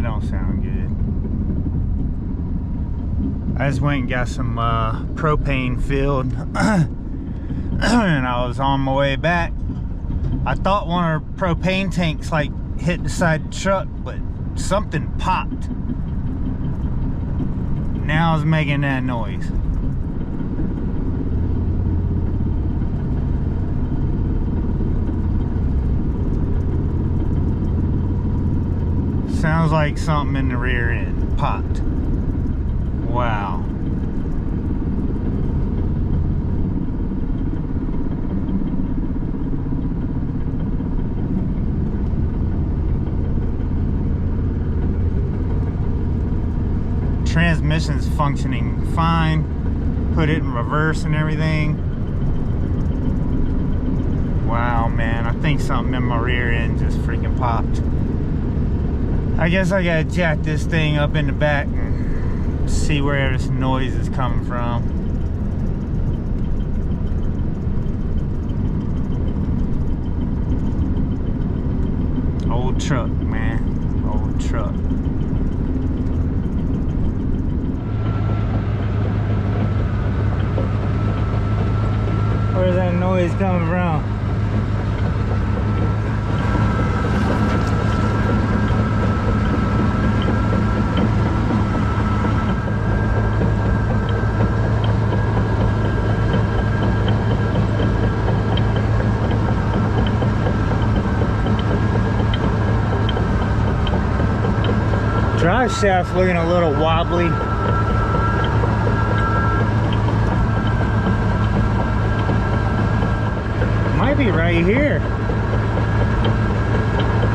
don't sound good. I just went and got some propane filled and I was on my way back. I thought one of our propane tanks like hit the side of the truck, but something popped. Now it's making that noise. Sounds like something in the rear end popped. Wow. Transmission's functioning fine. Put it in reverse and everything. Wow, man, I think something in my rear end just freaking popped. I guess I gotta jack this thing up in the back and see where this noise is coming from. Old truck, man. Old truck. Where's that noise coming from? Drive shaft's looking a little wobbly. Might be right here.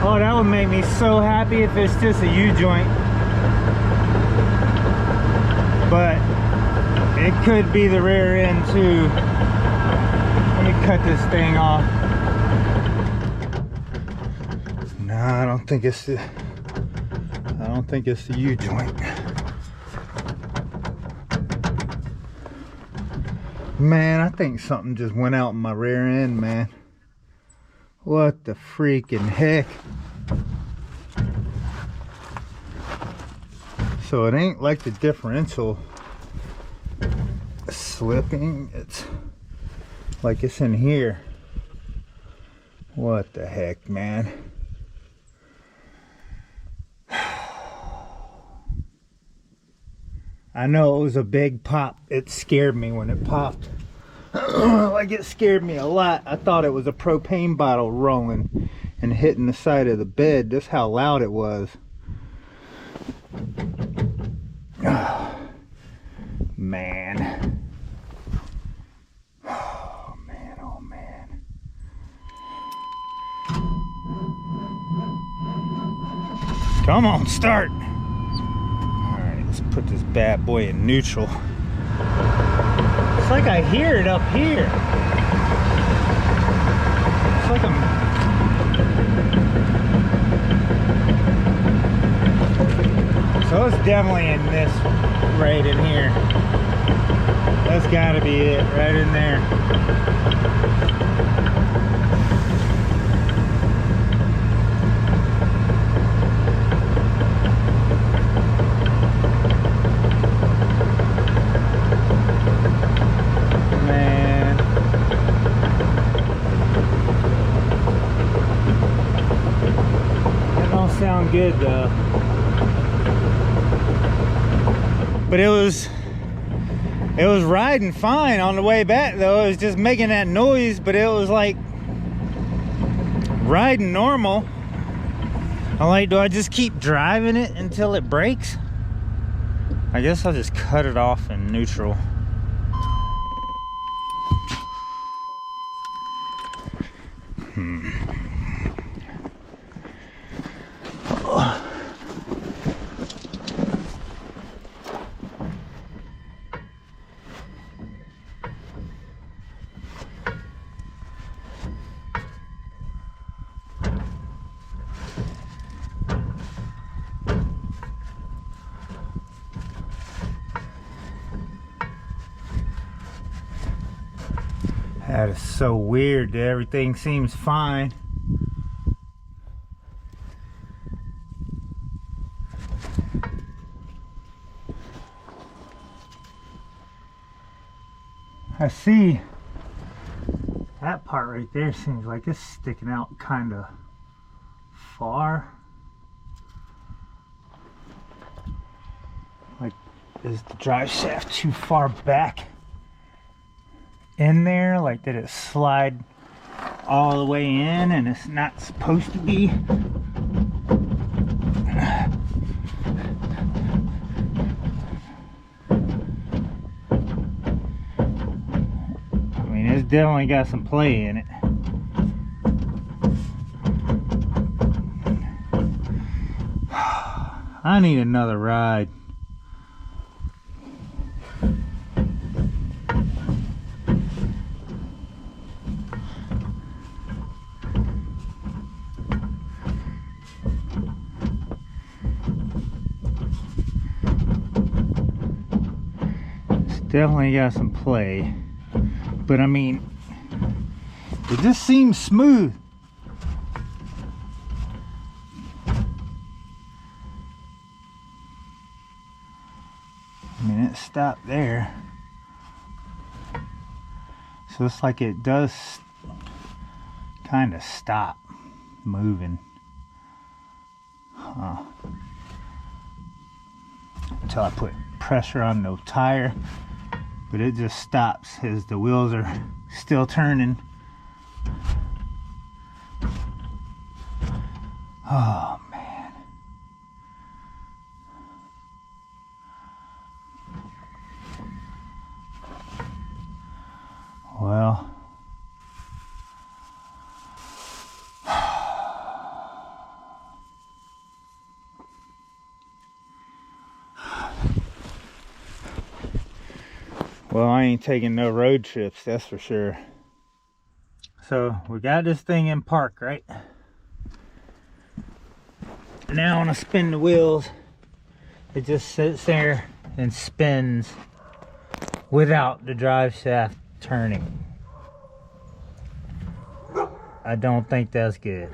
Oh, that would make me so happy if it's just a U-joint. But it could be the rear end too. Let me cut this thing off. No, I don't think it's the U-joint. Man, I think something just went out in my rear end, man. What the freaking heck? So it ain't like the differential slipping. It's like it's in here. What the heck, man? I know it was a big pop. It scared me when it popped. Like it scared me a lot. I thought it was a propane bottle rolling and hitting the side of the bed. Just how loud it was. Man. Oh man, oh man. Come on, start. Let's put this bad boy in neutral. It's like I hear it up here. It's like So it's definitely in this right in here. That's gotta be it, right in there. Sound good though, but it was riding fine on the way back though. It was just making that noise, but it was like riding normal. I'm like, do I just keep driving it until it breaks? I guess I'll just cut it off in neutral. That is so weird that everything seems fine. I see that part right there seems like it's sticking out kind of far. Like, is the drive shaft too far back in there? Like, did it slide all the way in and it's not supposed to be? I mean, it's definitely got some play in it. I need another ride. Definitely got some play, but I mean, it just seems smooth. I mean, it stopped there, so it's like it does kind of stop moving, until I put pressure on the tire. But it just stops as the wheels are still turning. Oh man. Well, I ain't taking no road trips, that's for sure. So we got this thing in park, right? Now I want to spin the wheels. It just sits there and spins without the drive shaft turning. I don't think that's good.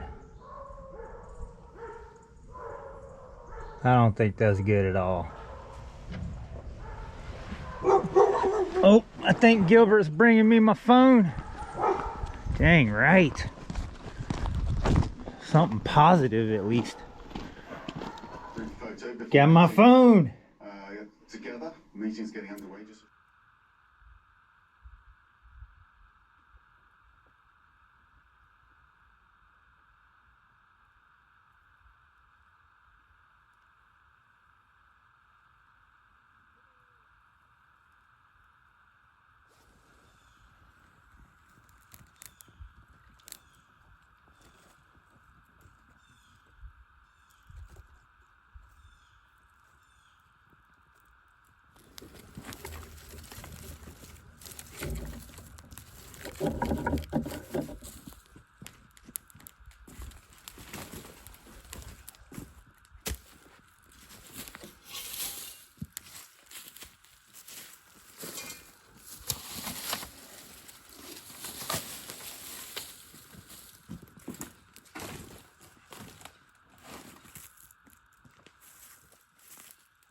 I don't think that's good at all. Oh, I think Gilbert's bringing me my phone. Dang right. Something positive at least. Got my phone. Together, meeting's getting underway.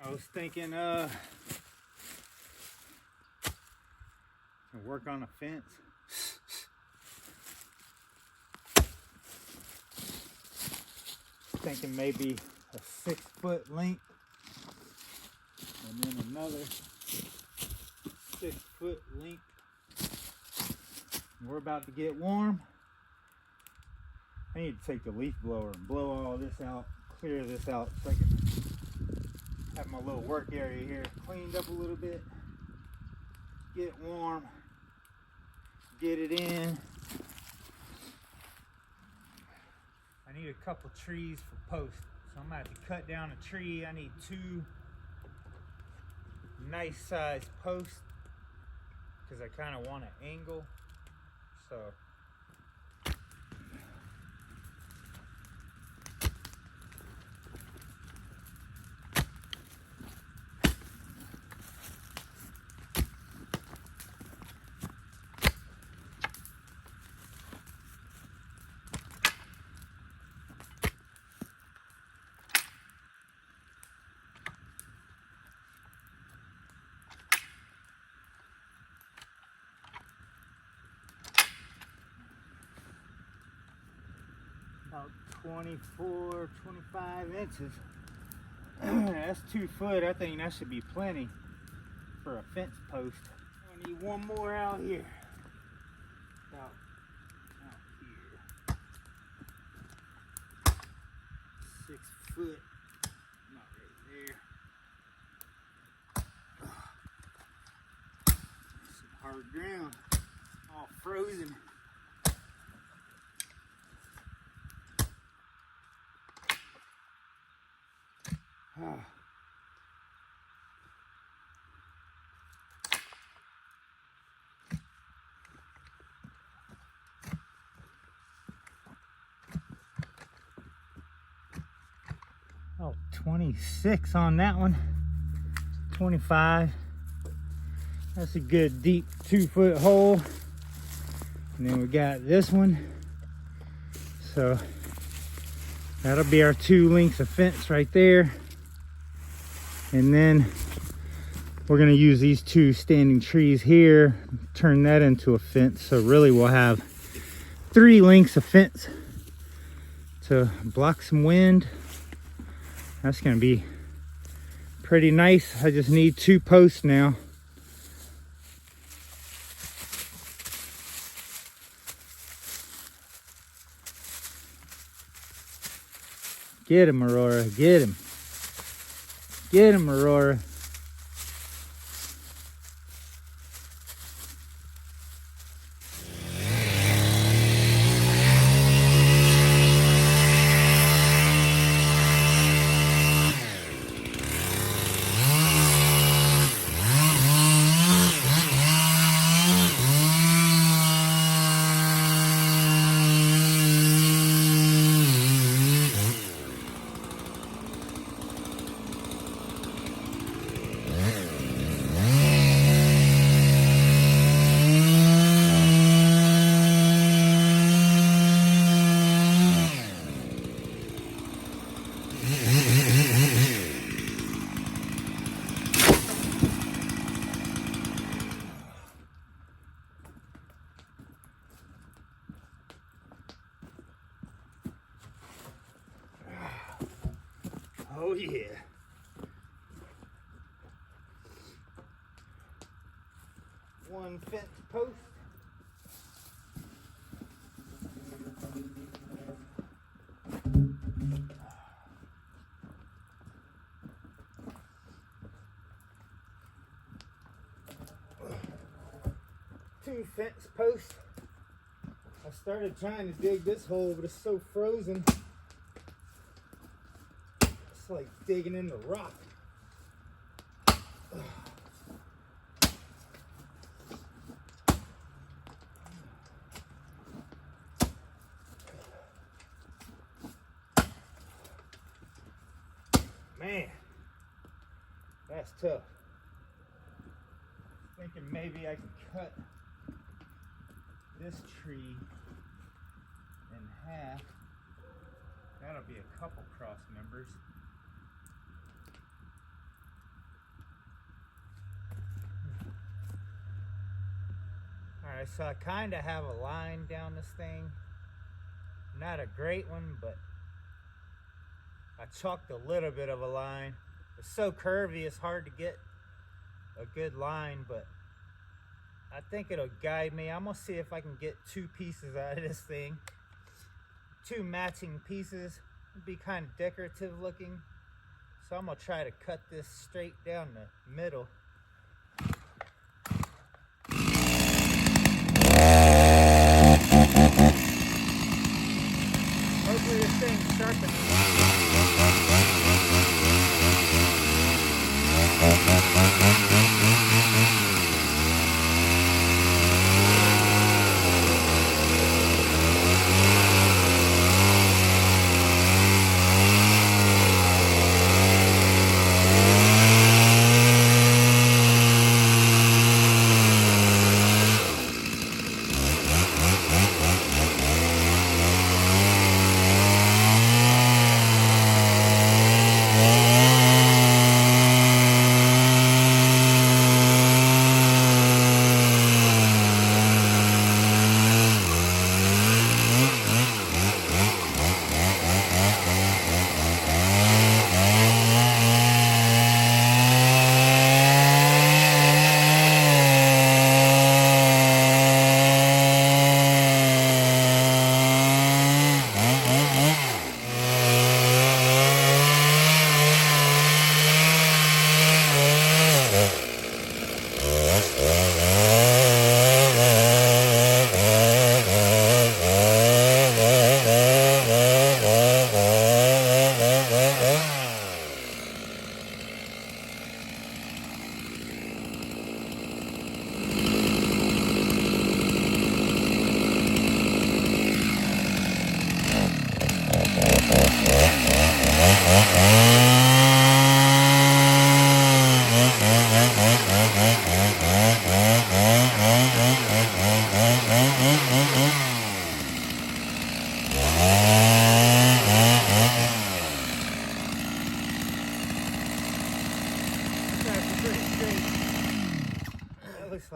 I was thinking work on a fence. Thinking maybe a 6-foot length and then another 6-foot length. We're about to get warm. I need to take the leaf blower and blow all this out, clear this out so I can have my little work area here cleaned up a little bit, get warm, get it in. I need a couple trees for posts, so I'm gonna have to cut down a tree. I need 2 nice sized posts because I kind of want an angle. So About 24, 25 inches. That's 2 foot. I think that should be plenty for a fence post. I need one more out here. About out here. 6 foot. Not right there. Some hard ground. All frozen. Oh, 26 on that one. 25. That's a good deep 2 foot hole. And then we got this one. So that'll be our 2 lengths of fence right there. And then we're gonna use these 2 standing trees here, turn that into a fence. So really we'll have 3 lengths of fence to block some wind. That's gonna be pretty nice. I just need 2 posts now. Get him, Aurora, get him. Get him, Aurora. Oh yeah. One fence post. Two fence posts. I started trying to dig this hole, but it's so frozen. It's like digging in the rock. Man, that's tough. Thinking maybe I can cut this tree in half. That'll be a couple cross members. Alright, so I kind of have a line down this thing. Not a great one, but I chalked a little bit of a line. It's so curvy, it's hard to get a good line, but I think it'll guide me. I'm gonna see if I can get 2 pieces out of this thing. 2 matching pieces. It'd be kind of decorative looking. So I'm gonna try to cut this straight down the middle. Hopefully this thing's sharp enough.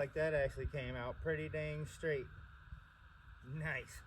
like that actually came out pretty dang straight. Nice.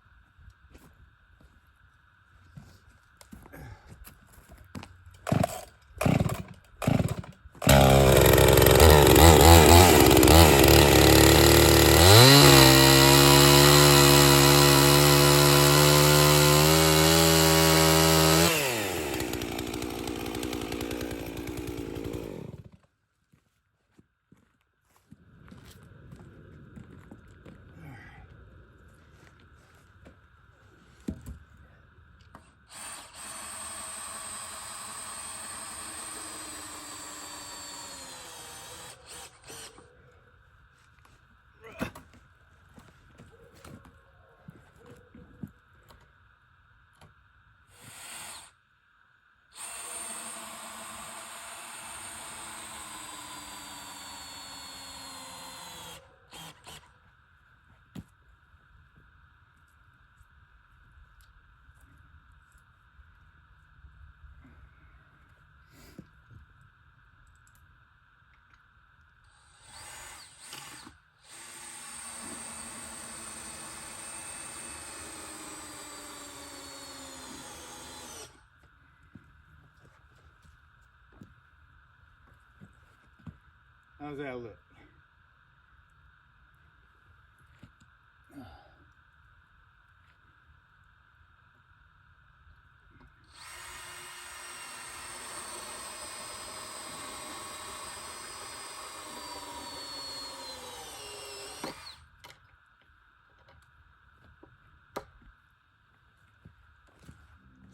How's that look?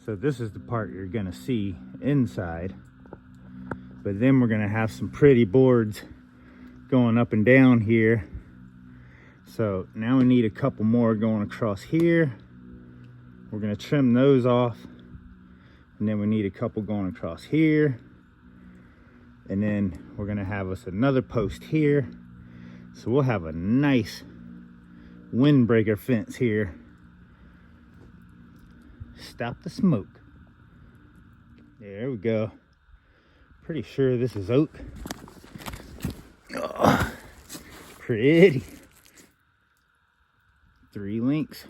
So this is the part you're gonna see inside, but then we're gonna have some pretty boards going up and down here. So now we need a couple more going across here. We're gonna trim those off, and then we need a couple going across here, and then we're gonna have us another post here. So we'll have a nice windbreaker fence here. Stop the smoke. There we go. Pretty sure this is oak. Oh, pretty. 3 links.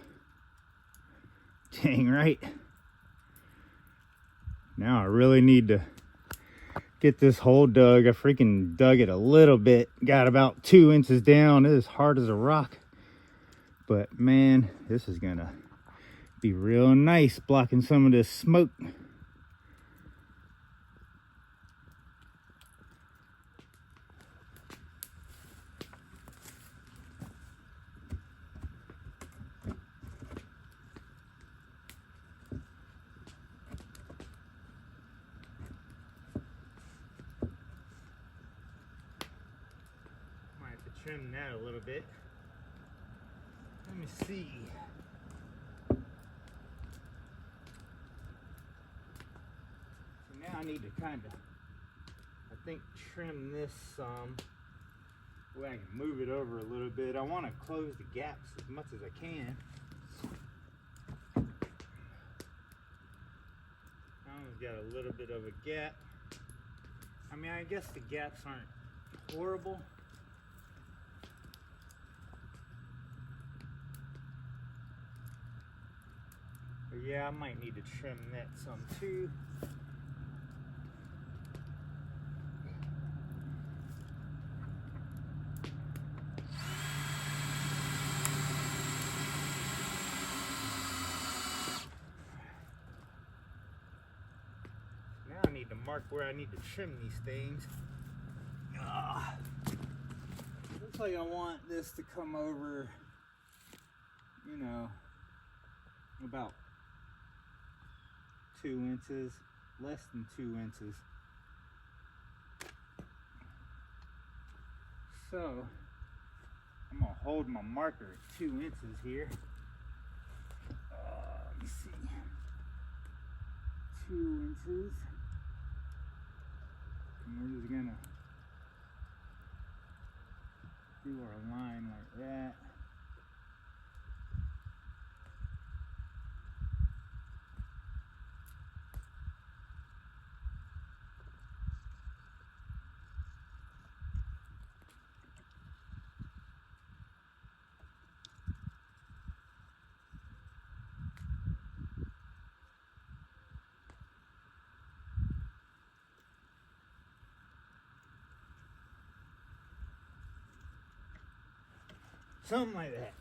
Dang right. Now I really need to get this hole dug. I freaking dug it a little bit. Got about 2 inches down. It is hard as a rock. But man, this is gonna be real nice blocking some of this smoke. Might have to trim that a little bit. Let me see. I need to kind of, I think, trim this some. Way I can move it over a little bit. I want to close the gaps as much as I can. That one's got a little bit of a gap. I mean, I guess the gaps aren't horrible. But yeah, I might need to trim that some too. Now I need to mark where I need to trim these things. Looks like I want this to come over, you know, about 2 inches, less than 2 inches. So I'm gonna hold my marker at 2 inches here. Let me see, 2 inches. And we're just gonna do our line like that. Something like that.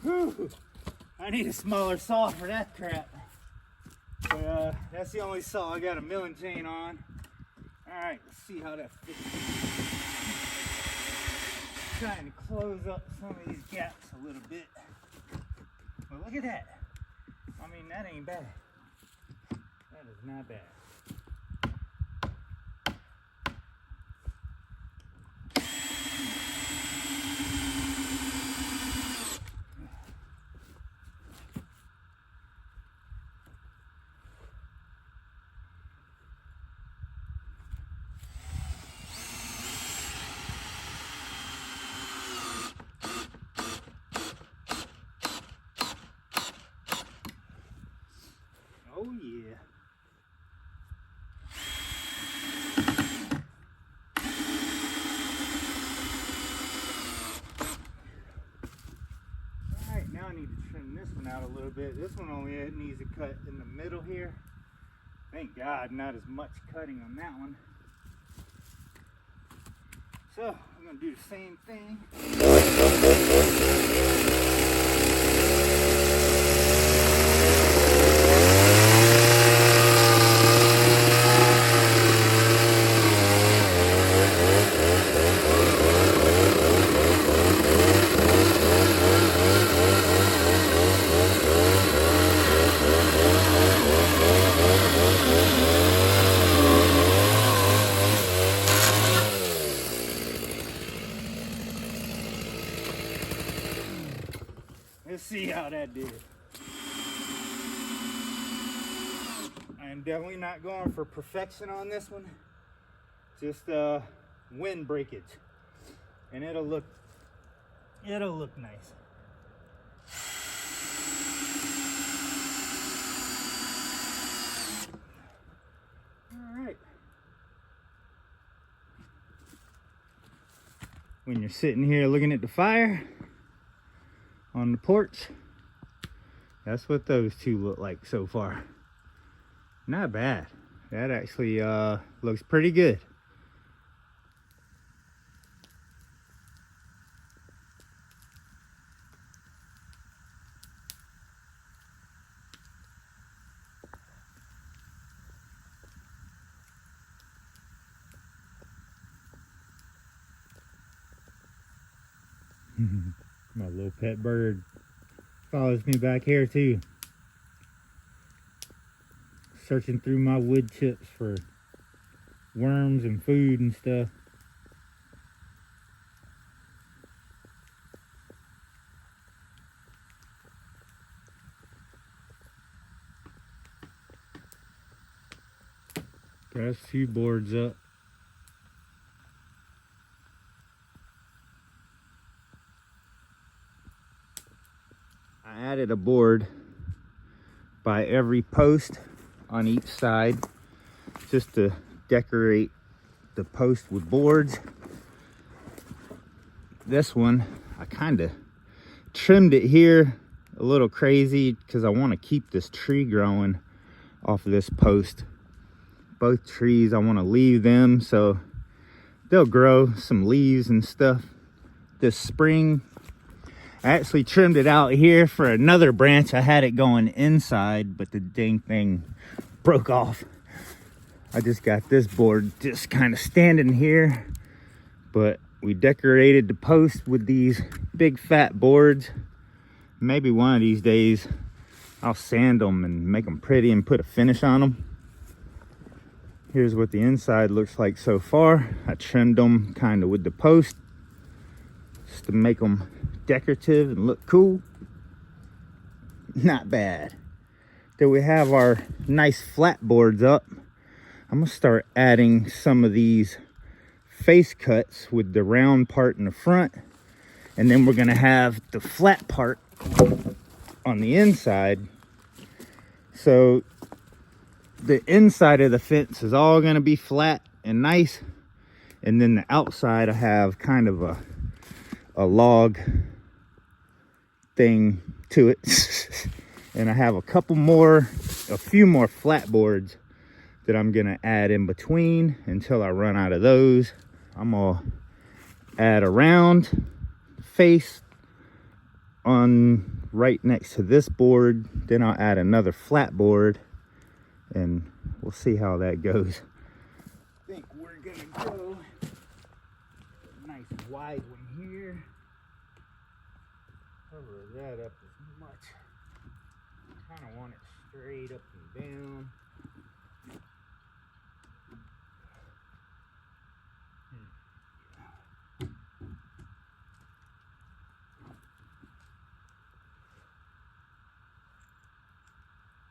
Whew. I need a smaller saw for that crap. But that's the only saw I got a milling chain on. Alright, let's see how that fits. Trying to close up some of these gaps a little bit. But look at that. I mean, that ain't bad. That is not bad. Oh yeah. Alright, now I need to trim this one out a little bit. This one only needs a cut in the middle here. Thank God, not as much cutting on that one. So, I'm going to do the same thing. Let's see how that did. I am definitely not going for perfection on this one. Just wind breakage. And it'll look nice. All right. When you're sitting here looking at the fire on the porch, that's what those two look like so far. Not bad. That actually looks pretty good. My little pet bird follows me back here too. Searching through my wood chips for worms and food and stuff. Got a few boards up. I added a board by every post on each side just to decorate the post with boards. This one, I kind of trimmed it here a little crazy because I want to keep this tree growing off of this post. Both trees, I want to leave them so they'll grow some leaves and stuff this spring. I actually trimmed it out here for another branch. I had it going inside, but the dang thing broke off. I just got this board just kind of standing here, but we decorated the post with these big fat boards. Maybe one of these days I'll sand them and make them pretty and put a finish on them. Here's what the inside looks like so far. I trimmed them kind of with the post just to make them decorative and look cool. Not bad. Then we have our nice flat boards up. I'm gonna start adding some of these face cuts with the round part in the front, and then we're gonna have the flat part on the inside. So the inside of the fence is all gonna be flat and nice, and then the outside I have kind of a log thing to it. And I have a few more flat boards that I'm gonna add in between until I run out of those. I'm gonna add a round face on right next to this board, then I'll add another flat board, and we'll see how that goes. I think we're gonna go a nice wide one here. Cover that up as much. Kind of want it straight up and down.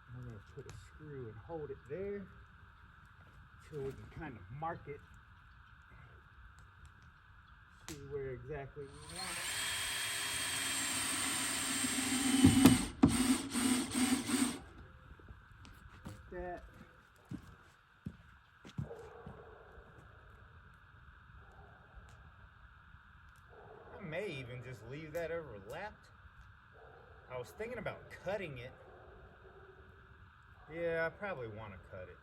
I'm going to put a screw and hold it there so we can kind of mark it. See where exactly we want it. That. I may even just leave that overlapped. I was thinking about cutting it. Yeah, I probably want to cut it.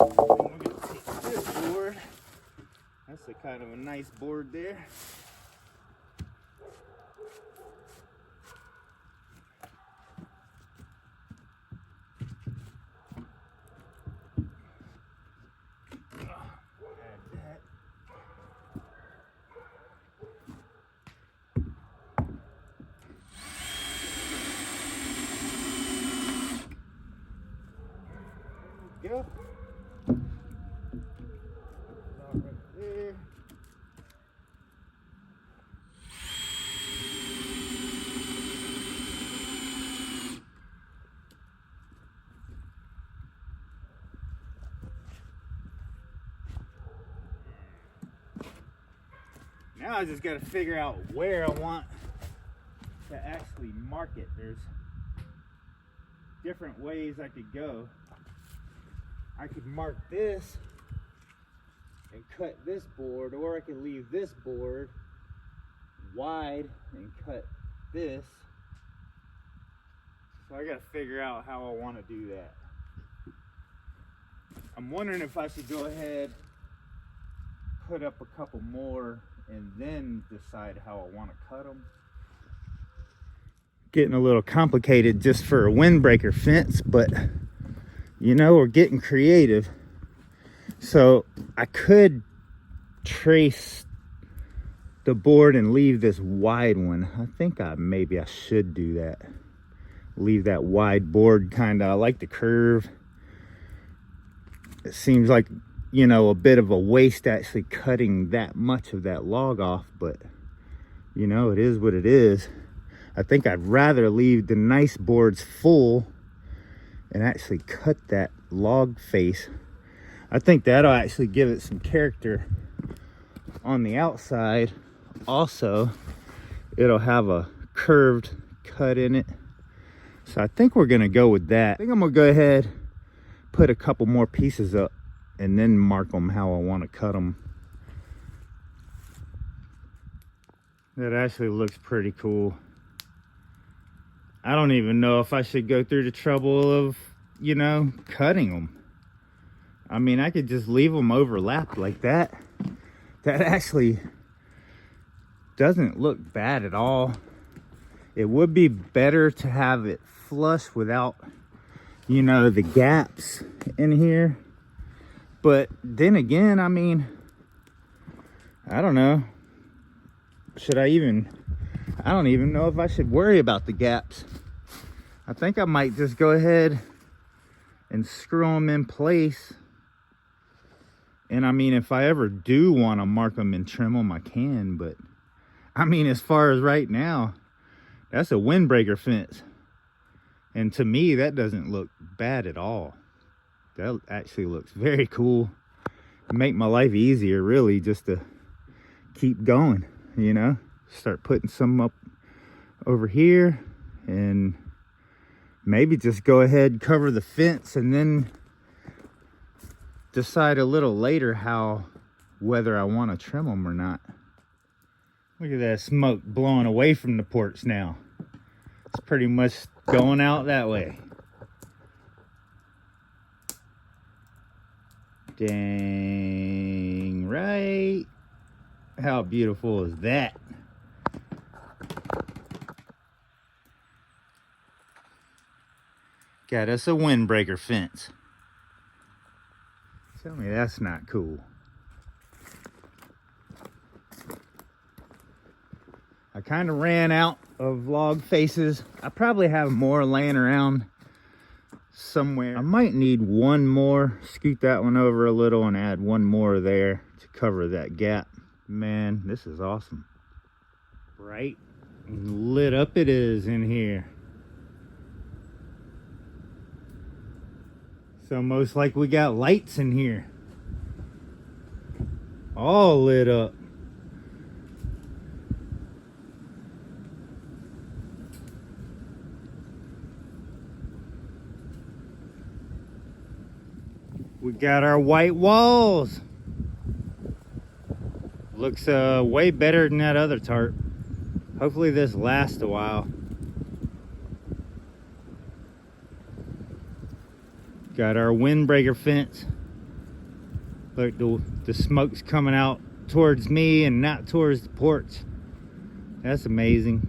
We're going to take this board. That's a kind of a nice board there. Go. Right there. Now I just got to figure out where I want to actually mark it. There's different ways I could go. I could mark this and cut this board, or I could leave this board wide and cut this. So I gotta figure out how I want to do that. I'm wondering if I should go ahead, put up a couple more, and then decide how I want to cut them. Getting a little complicated just for a windbreaker fence, but you know, we're getting creative. So I could trace the board and leave this wide one. I think maybe I should do that. Leave that wide board kind of. I like the curve. It seems like, you know, a bit of a waste actually cutting that much of that log off, but you know, it is what it is. I think I'd rather leave the nice boards full and actually cut that log face. I think that'll actually give it some character on the outside. Also, it'll have a curved cut in it. So I think we're gonna go with that. I think I'm gonna go ahead, put a couple more pieces up, and then mark them how I want to cut them. That actually looks pretty cool. I don't even know if I should go through the trouble of, you know, cutting them. I mean, I could just leave them overlapped like that. That actually doesn't look bad at all. It would be better to have it flush without, you know, the gaps in here. But then again, I mean, I don't know. I don't even know if I should worry about the gaps. I think I might just go ahead and screw them in place. And I mean, if I ever do want to mark them and trim them, I can. But I mean, as far as right now, that's a windbreaker fence. And to me, that doesn't look bad at all. That actually looks very cool. Make my life easier, really, just to keep going, you know? Start putting some up over here and maybe just go ahead and cover the fence and then decide a little later whether I want to trim them or not. Look at that smoke blowing away from the porch now. It's pretty much going out that way. Dang right. How beautiful is that? Got us a windbreaker fence. Tell me that's not cool. I kind of ran out of log faces. I probably have more laying around somewhere. I might need one more. Scoot that one over a little and add one more there to cover that gap. Man, this is awesome. Bright and lit up it is in here. It's almost like we got lights in here. All lit up. We got our white walls. Looks way better than that other tarp. Hopefully this lasts a while. Got our windbreaker fence. Look, the smoke's coming out towards me and not towards the porch. That's amazing.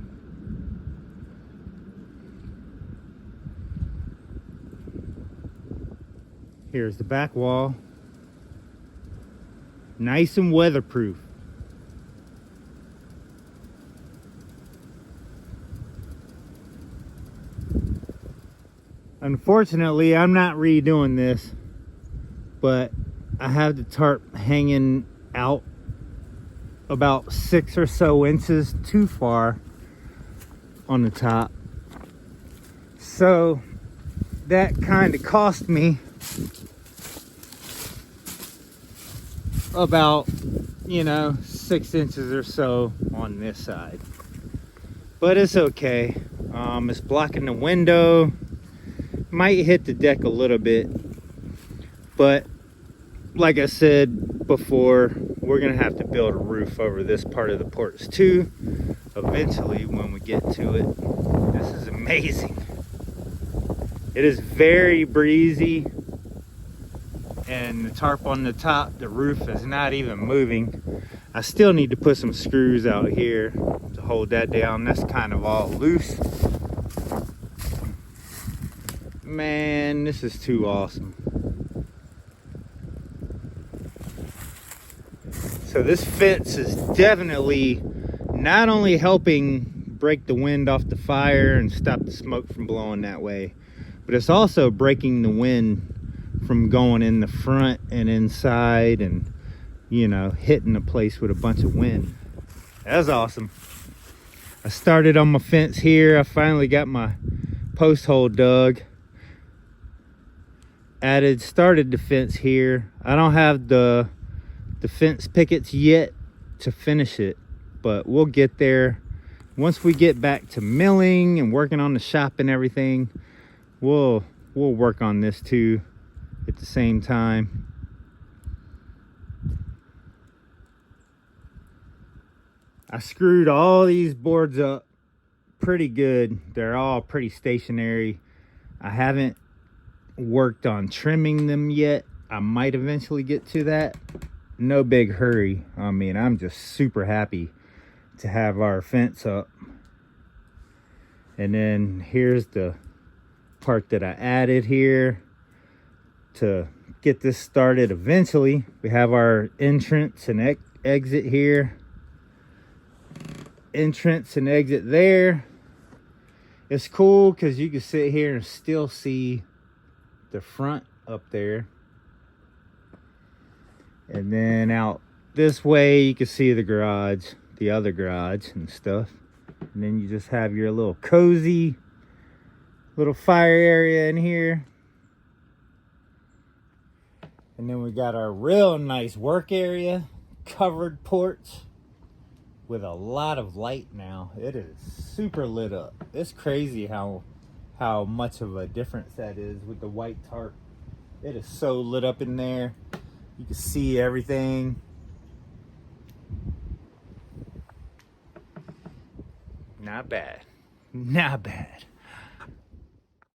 Here's the back wall. Nice and weatherproof. Unfortunately, I'm not redoing this, but I have the tarp hanging out about 6 or so inches too far on the top. So that kind of cost me about, 6 inches or so on this side. But it's okay. It's blocking the window. Might hit the deck a little bit, but like I said before, we're gonna have to build a roof over this part of the porch too eventually when we get to it. This is amazing. It is very breezy, and the tarp on the top, the roof is not even moving. I still need to put some screws out here to hold that down. That's kind of all loose. Man, this is too awesome. So So this fence is definitely not only helping break the wind off the fire and stop the smoke from blowing that way, but it's also breaking the wind from going in the front and inside and, you know, hitting the place with a bunch of wind. That's awesome. I started on my fence here. I finally got my post hole dug. Started the fence here. I don't have the fence pickets yet to finish it, but we'll get there. Once we get back to milling and working on the shop and everything, we'll work on this too at the same time. I screwed all these boards up pretty good. They're all pretty stationary. I haven't worked on trimming them yet. I might eventually get to that. No big hurry. I mean, I'm just super happy to have our fence up. And then here's the part that I added here to get this started eventually. We have our entrance and exit here. Entrance and exit there. It's cool because you can sit here and still see the front up there. And then out this way you can see the garage, the other garage and stuff. And then you just have your little cozy little fire area in here. And then we got our real nice work area, covered porch with a lot of light now. It is super lit up. It's crazy how much of a difference that is with the white tarp. It is so lit up in there. You can see everything. Not bad. Not bad.